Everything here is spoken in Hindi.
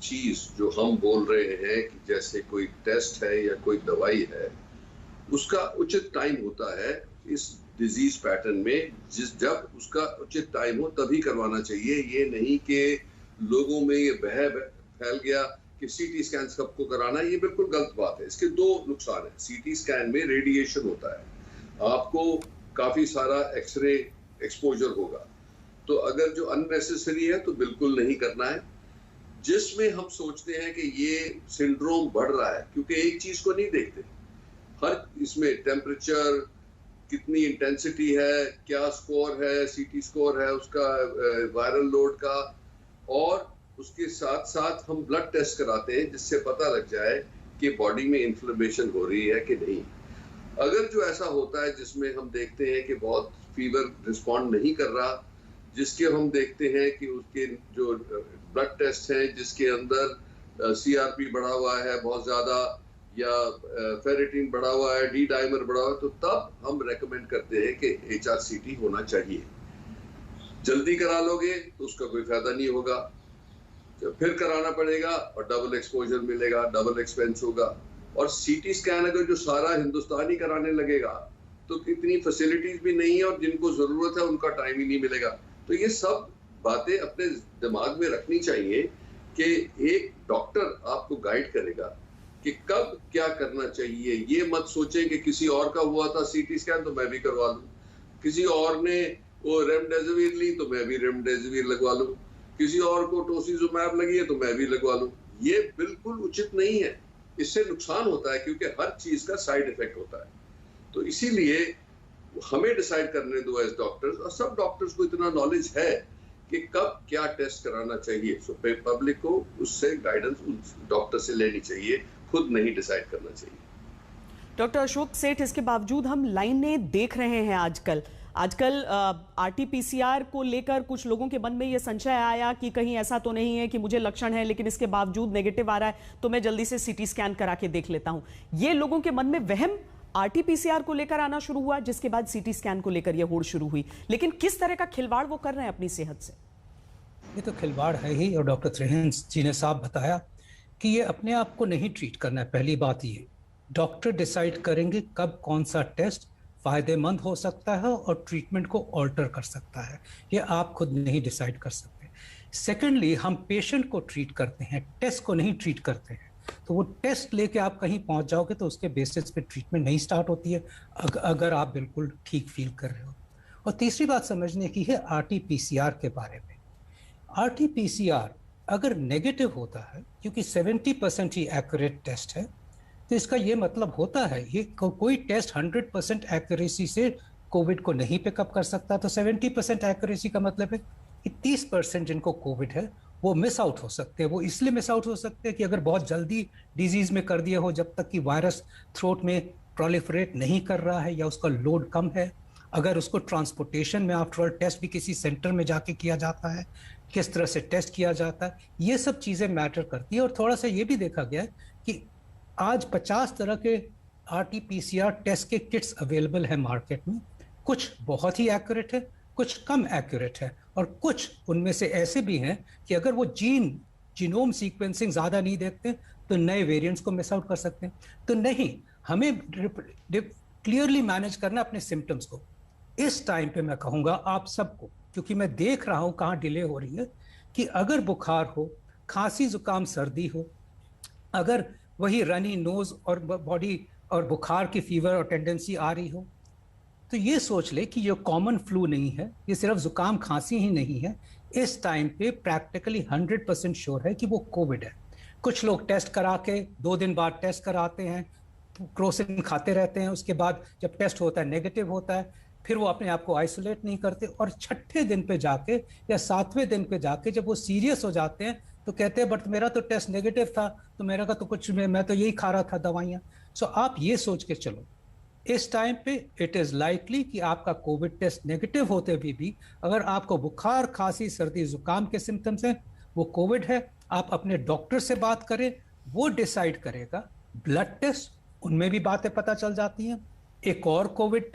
चीज जो हम बोल रहे हैं कि जैसे कोई टेस्ट है या कोई दवाई है, उसका उचित टाइम होता है इस डिजीज पैटर्न में। जब उसका उचित टाइम हो तभी करवाना चाहिए। ये नहीं कि लोगों में ये बह फैल गया कि सीटी स्कैन सबको कराना, ये बिल्कुल गलत बात है। इसके दो नुकसान है। सीटी स्कैन में रेडिएशन होता है, आपको काफी सारा एक्सरे एक्सपोजर होगा, तो अगर जो अननेसेसरी है तो बिल्कुल नहीं करना है। जिसमें हम सोचते हैं कि ये सिंड्रोम बढ़ रहा है, क्योंकि एक चीज को नहीं देखते, हर इसमें टेम्परेचर, कितनी इंटेंसिटी है, क्या स्कोर है, सीटी स्कोर है उसका, वायरल लोड का, और उसके साथ साथ हम ब्लड टेस्ट कराते हैं जिससे पता लग जाए कि बॉडी में इन्फ्लेमेशन हो रही है कि नहीं। अगर जो ऐसा होता है जिसमें हम देखते हैं कि बहुत फीवर रिस्पॉन्ड नहीं कर रहा, जिसके हम देखते हैं कि उसके जो ब्लड टेस्ट है जिसके अंदर सीआरपी बढ़ा हुआ है बहुत ज्यादा, या फेरेटिन बढ़ा हुआ है, डी डाइमर बढ़ा हुआ है, तो तब हम रेकमेंड करते हैं कि एचआरसीटी होना चाहिए। जल्दी करा लोगे तो उसका कोई फायदा नहीं होगा, तो फिर कराना पड़ेगा और डबल एक्सपोजर मिलेगा, डबल एक्सपेंस होगा। और सीटी स्कैन अगर जो सारा हिंदुस्तान ही कराने लगेगा तो इतनी फैसिलिटीज भी नहीं है, और जिनको जरूरत है उनका टाइम ही नहीं मिलेगा। तो ये सब बातें अपने दिमाग में रखनी चाहिए कि एक डॉक्टर आपको गाइड करेगा कि कब क्या करना चाहिए। ये मत सोचें कि किसी और का हुआ था सीटी स्कैन तो मैं भी करवा लूं, किसी और ने वो रेमडेसिविर ली तो मैं भी रेमडेसिविर लगवा लूं, किसी और को टोसिजुमैब लगी है तो मैं भी लगवा लूं। ये बिल्कुल उचित नहीं है, इससे नुकसान होता है, क्योंकि हर चीज का साइड इफेक्ट होता है। तो इसीलिए हमें डिसाइड करने दो एज डॉक्टर्स, और सब डॉक्टर्स को इतना नॉलेज है कि कब क्या टेस्ट कराना चाहिए। सो पब्लिक को उससे गाइडेंस उस डॉक्टर से लेनी चाहिए, खुद नहीं डिसाइड करना चाहिए। डॉक्टर अशोक सेठ, इसके बावजूद हम लाइनें देख रहे हैं आजकल आरटीपीसीआर को लेकर कुछ लोगों के मन में यह संशय आया कि कहीं ऐसा तो नहीं है कि मुझे लक्षण है लेकिन इसके बावजूद नेगेटिव आ रहा है तो मैं जल्दी से सीटी स्कैन करा के देख लेता हूं। ये लोगों के मन में वहम आरटीपीसीआर को लेकर आना शुरू हुआ, जिसके बाद सीटी स्कैन को लेकर यह होड़ शुरू हुई। लेकिन किस तरह का खिलवाड़ वो कर रहे हैं अपनी सेहत से? ये तो खिलवाड़ है ही, और डॉक्टर त्रिहेंस जी ने साफ बताया कि ये अपने आप को नहीं ट्रीट करना है। पहली बात ये, डॉक्टर डिसाइड करेंगे कब कौन सा टेस्ट फायदेमंद हो सकता है और ट्रीटमेंट को ऑल्टर कर सकता है, ये आप खुद नहीं डिसाइड कर सकते। सेकेंडली, हम पेशेंट को ट्रीट करते हैं, टेस्ट को नहीं ट्रीट करते हैं। तो वो टेस्ट लेके आप कहीं पहुंच जाओगे तो उसके बेसिस पे ट्रीटमेंट नहीं स्टार्ट होती है अगर आप बिल्कुल ठीक फील कर रहे हो। और तीसरी बात समझने की है आरटीपीसीआर के बारे में। आरटीपीसीआर अगर नेगेटिव होता है, क्योंकि 70% ही एक्यूरेट टेस्ट है, तो इसका ये मतलब होता है ये कोई टेस्ट 100% एक्यूरेसी से कोविड को नहीं पिकअप कर सकता। तो 70% एक्यूरेसी का मतलब है कि 30% जिनको कोविड है वो मिस आउट हो सकते हैं। वो इसलिए मिस आउट हो सकते हैं कि अगर बहुत जल्दी डिजीज में कर दिया हो, जब तक कि वायरस थ्रोट में प्रोलिफरेट नहीं कर रहा है या उसका लोड कम है, अगर उसको ट्रांसपोर्टेशन में आफ्टर ऑल टेस्ट भी किसी सेंटर में जाके किया जाता है, किस तरह से टेस्ट किया जाता है, ये सब चीज़ें मैटर करती है। और थोड़ा सा ये भी देखा गया है कि आज 50 तरह के आरटीपीसीआर टेस्ट के किट्स अवेलेबल है मार्केट में। कुछ बहुत ही एक्यूरेट है, कुछ कम एक्यूरेट है, और कुछ उनमें से ऐसे भी हैं कि अगर वो जीनोम सीक्वेंसिंग ज़्यादा नहीं देखते तो नए वेरिएंट्स को मिस आउट कर सकते हैं। तो नहीं, हमें क्लियरली मैनेज करना अपने सिम्टम्स को। इस टाइम पे मैं कहूँगा आप सबको, क्योंकि मैं देख रहा हूँ कहाँ डिले हो रही है, कि अगर बुखार हो, खांसी जुकाम सर्दी हो, अगर वही रनी नोज और बॉडी और बुखार की फीवर और टेंडेंसी आ रही हो, तो ये सोच ले कि ये कॉमन फ्लू नहीं है, ये सिर्फ जुकाम खांसी ही नहीं है। इस टाइम पे प्रैक्टिकली 100% श्योर है कि वो कोविड है। कुछ लोग टेस्ट करा के 2 दिन बाद टेस्ट कराते हैं, क्रोसिन खाते रहते हैं, उसके बाद जब टेस्ट होता है नेगेटिव होता है, फिर वो अपने आप को आइसोलेट नहीं करते, और 6ठे दिन पे जाके या 7वें दिन पे जाके जब वो सीरियस हो जाते हैं तो कहते हैं बट मेरा तो टेस्ट नेगेटिव था, तो मेरा का तो कुछ, मैं तो यही खा रहा था दवाइयाँ। सो आप ये सोच के चलो, इस टाइम पे इट इज़ लाइकली कि आपका कोविड टेस्ट नेगेटिव होते हुए भी अगर आपको बुखार, खांसी, सर्दी, जुकाम के सिम्टम्स हैं, वो कोविड है। आप अपने डॉक्टर से बात करें, वो डिसाइड करेगा। ब्लड टेस्ट, उनमें भी बातें पता चल जाती हैं। एक और कोविड टेस्ट